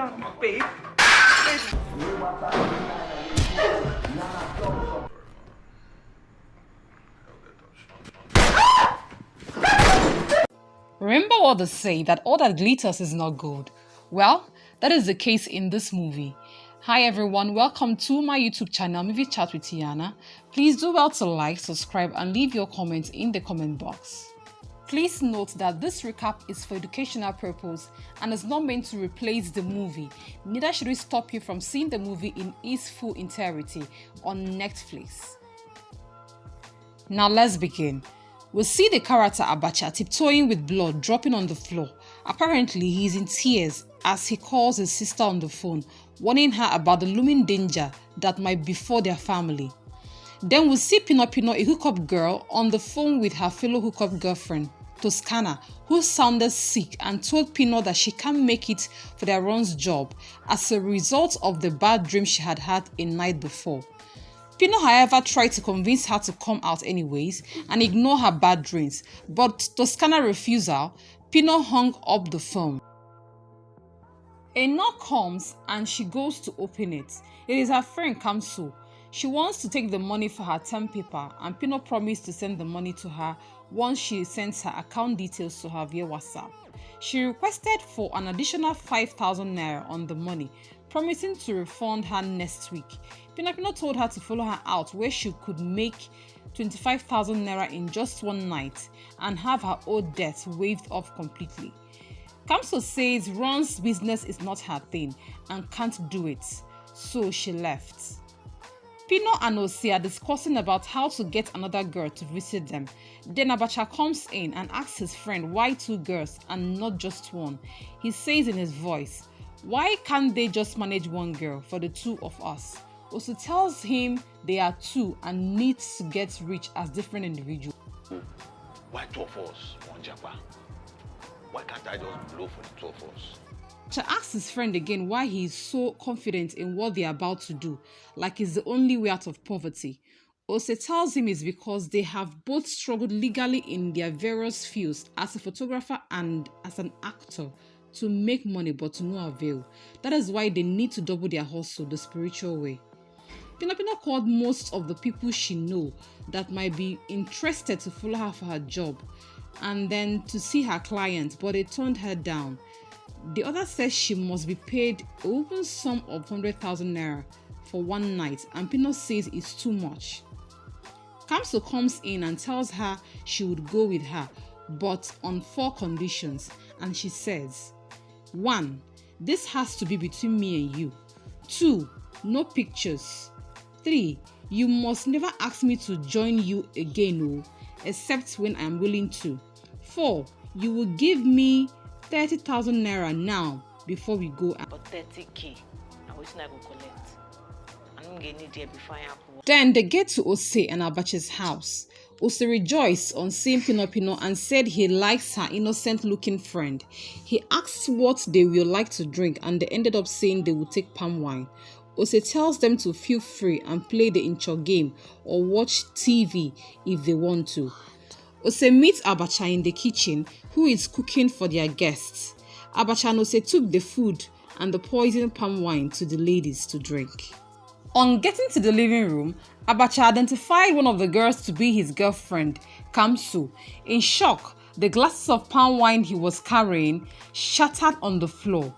down, babe. Remember what they say, that all that glitters is not gold. Well, that is the case in this movie. Hi everyone, welcome to my YouTube channel, Movie Chat with Tiana. Please do well to like, subscribe and leave your comments in the comment box. Please note that this recap is for educational purpose and is not meant to replace the movie. Neither should it stop you from seeing the movie in its full entirety on Netflix. Now let's begin. We'll see the character Abacha tiptoeing with blood dropping on the floor. Apparently, he's in tears as he calls his sister on the phone, warning her about the looming danger that might befall their family. Then we'll see Pino, a hookup girl, on the phone with her fellow hookup girlfriend, Toscana, who sounded sick and told Pino that she can't make it for their run's job as a result of the bad dream she had had a night before. Pino, however, tried to convince her to come out anyways and ignore her bad dreams, but Toscana refusal. Pino hung up the phone. A knock comes and she goes to open it. It is her friend Kamso. She wants to take the money for her term paper and Pino promised to send the money to her once she sends her account details to her via WhatsApp. She requested for an additional 5,000 naira on the money, promising to refund her next week. Pino told her to follow her out where she could make 25,000 naira in just one night and have her old debt waived off completely. Kamso says Ron's business is not her thing and can't do it, so she left. Pino and Ose are discussing about how to get another girl to visit them. Then Abacha comes in and asks his friend why two girls and not just one. He says in his voice, "Why can't they just manage one girl for the two of us?" Ose tells him they are two and need to get rich as different individuals. Why two of us, one Japa? Why can't I just blow for the two of us? Abacha asks his friend again why he is so confident in what they are about to do, like it's the only way out of poverty. Ose tells him it's because they have both struggled legally in their various fields as a photographer and as an actor to make money but to no avail. That is why they need to double their hustle the spiritual way. Pino called most of the people she knows that might be interested to follow her for her job and then to see her clients, but they turned her down. The other says she must be paid a open sum of 100,000 naira for one night and Pino says it's too much. Kamso comes in and tells her she would go with her but on 4 conditions, and she says, 1. This has to be between me and you. 2. No pictures. 3. You must never ask me to join you again, except when I am willing to. 4. You will give me 30,000 naira now before we go out. But 30k, I was not going to collect. I'm going to need it before I have. Then they get to Ose and Abacha's house. Ose rejoiced on seeing Pino and said he likes her innocent-looking friend. He asks what they will like to drink and they ended up saying they would take palm wine. Ose tells them to feel free and play the intro game or watch TV if they want to. Ose meets Abacha in the kitchen, who is cooking for their guests. Abacha and Ose took the food and the poisoned palm wine to the ladies to drink. On getting to the living room, Abacha identified one of the girls to be his girlfriend, Kamso. In shock, the glasses of palm wine he was carrying shattered on the floor.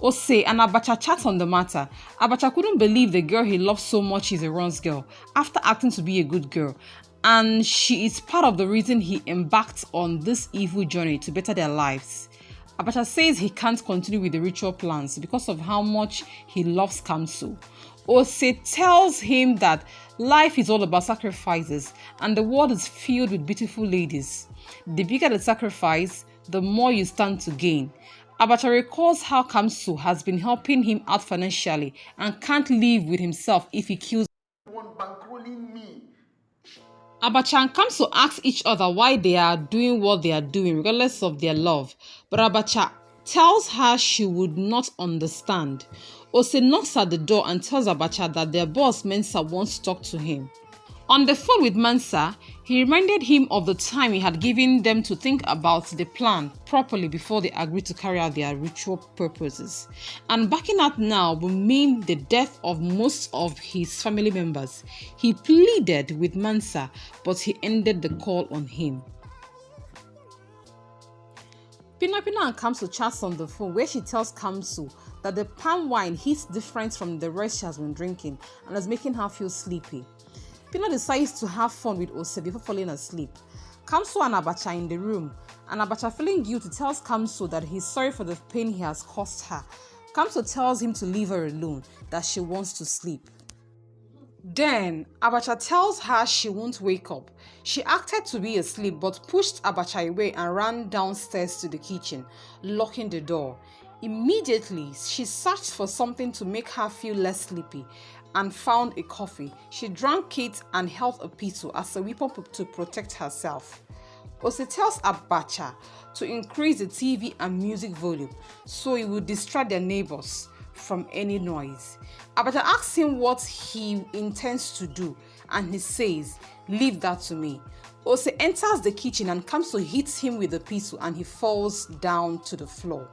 Ose and Abacha chat on the matter. Abacha couldn't believe the girl he loved so much is a Ron's girl after acting to be a good girl, and she is part of the reason he embarked on this evil journey to better their lives. Abacha says he can't continue with the ritual plans because of how much he loves Kamso. Ose tells him that life is all about sacrifices and the world is filled with beautiful ladies. The bigger the sacrifice, the more you stand to gain. Abacha recalls how Kamso has been helping him out financially and can't live with himself if he kills. Abacha and Kamso ask each other why they are doing what they are doing regardless of their love, but Abacha tells her she would not understand. Ose knocks at the door and tells Abacha that their boss Mansa wants to talk to him. On the phone with Mansa, he reminded him of the time he had given them to think about the plan properly before they agreed to carry out their ritual purposes. And backing out now would mean the death of most of his family members. He pleaded with Mansa, but he ended the call on him. Pina and Kamso chats on the phone where she tells Kamso that the palm wine hits different from the rest she has been drinking and is making her feel sleepy. Pina decides to have fun with Ose before falling asleep. Kamso and Abacha in the room, and Abacha, feeling guilty, tells Kamso that he's sorry for the pain he has caused her. Kamso tells him to leave her alone, that she wants to sleep. Then, Abacha tells her she won't wake up. She acted to be asleep but pushed Abacha away and ran downstairs to the kitchen, locking the door. Immediately, she searched for something to make her feel less sleepy and found a coffee. She drank it and held a pistol as a weapon to protect herself. Ose tells Abacha to increase the TV and music volume so it would distract their neighbors from any noise. Abacha asks him what he intends to do and he says, "Leave that to me." Ose enters the kitchen and Kamso hits him with the pistol and he falls down to the floor.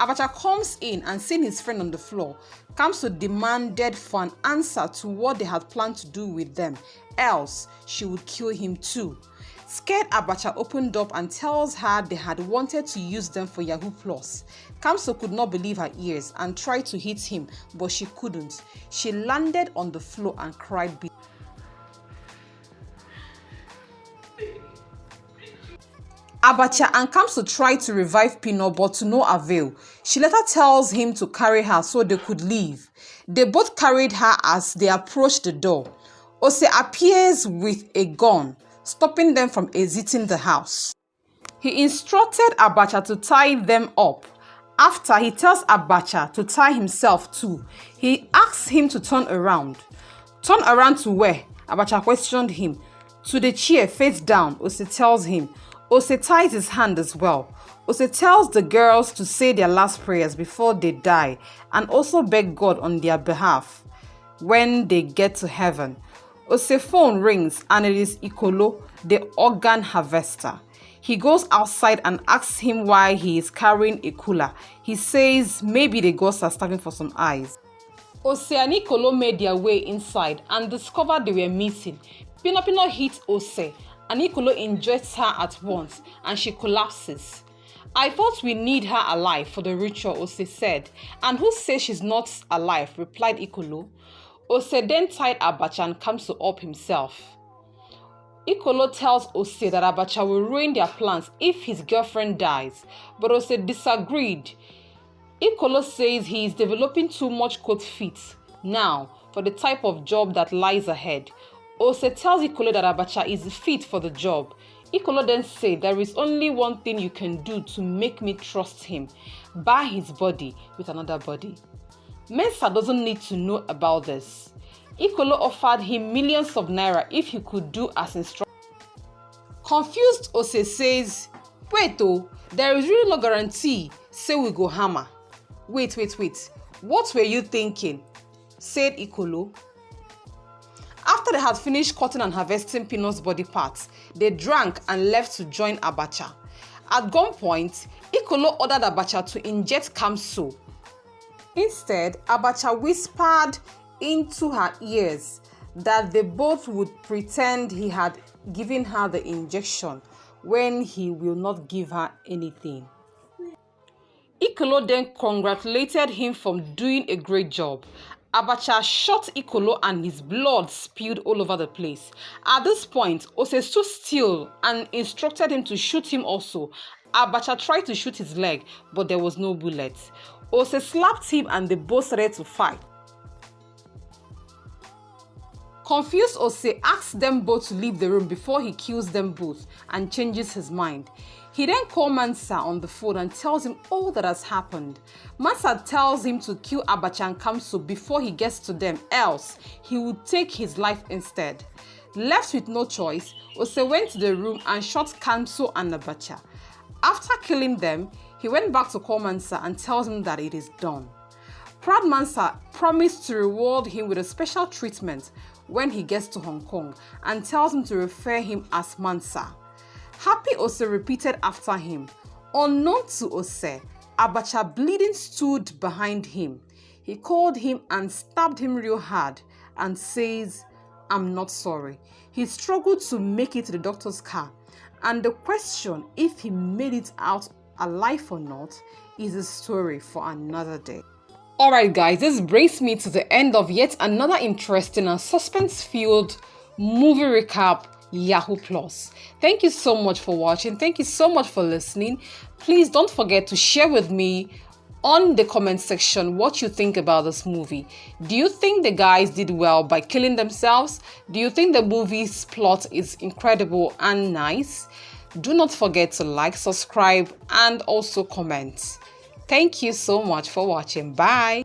Abacha comes in and seeing his friend on the floor, Kamso demanded for an answer to what they had planned to do with them, else she would kill him too. Scared, Abacha opened up and tells her they had wanted to use them for Yahoo Plus. Kamso could not believe her ears and tried to hit him, but she couldn't. She landed on the floor and cried bitterly. Abacha and Kamso tried to revive Pino, but to no avail. She later tells him to carry her so they could leave. They both carried her as they approached the door. Ose appears with a gun, stopping them from exiting the house. He instructed Abacha to tie them up. After, he tells Abacha to tie himself too. He asks him to turn around. "Turn around to where?" Abacha questioned him. "To the chair, face down," Ose tells him. Ose ties his hand as well. Ose tells the girls to say their last prayers before they die and also beg God on their behalf when they get to heaven. Ose's phone rings and it is Ikolo, the organ harvester. He goes outside and asks him why he is carrying a cooler. He says maybe the ghosts are starving for some eyes. Ose and Ikolo made their way inside and discovered they were missing. Pino hits Ose and Ikolo injects her at once and she collapses. "I thought we need her alive for the ritual," Ose said. "And who says she's not alive?" replied Ikolo. Ose then tied Abacha and Kamso up himself. Ikolo tells Ose that Abacha will ruin their plans if his girlfriend dies, but Ose disagreed. Ikolo says he is developing too much cold feet now for the type of job that lies ahead. Ose tells Ikolo that Abacha is fit for the job. Ikolo then said there is only one thing you can do to make me trust him: buy his body with another body. Mansa doesn't need to know about this. Ikolo offered him millions of naira if he could do as instructed. Confused, Ose says, "Wait oh, there is really no guarantee, say we go hammer." Wait, what were you thinking?" said Ikolo. After they had finished cutting and harvesting Pino's body parts, they drank and left to join Abacha. At gunpoint, Ikolo ordered Abacha to inject Kamso. Instead, Abacha whispered into her ears that they both would pretend he had given her the injection when he will not give her anything. Ikolo then congratulated him for doing a great job. Abacha shot Ikolo and his blood spilled all over the place. At this point, Ose stood still and instructed him to shoot him also. Abacha tried to shoot his leg, but there was no bullet. Ose slapped him and they both started to fight. Confused, Ose asks them both to leave the room before he kills them both and changes his mind. He then calls Mansa on the phone and tells him all that has happened. Mansa tells him to kill Abacha and Kamso before he gets to them, else he would take his life instead. Left with no choice, Ose went to the room and shot Kamso and Abacha. After killing them, he went back to call Mansa and tells him that it is done. Proud Mansa promised to reward him with a special treatment when he gets to Hong Kong and tells him to refer him as Mansa. Happy Ose repeated after him. Unknown to Ose, Abacha bleeding stood behind him. He called him and stabbed him real hard and says, "I'm not sorry." He struggled to make it to the doctor's car, and the question if he made it out alive or not is a story for another day. Alright guys, this brings me to the end of yet another interesting and suspense-filled movie recap Yahoo Plus. Thank you so much for watching. Thank you so much for listening. Please don't forget to share with me on the comment section what you think about this movie. Do you think the guys did well by killing themselves? Do you think the movie's plot is incredible and nice? Do not forget to like, subscribe, and also comment. Thank you so much for watching. Bye.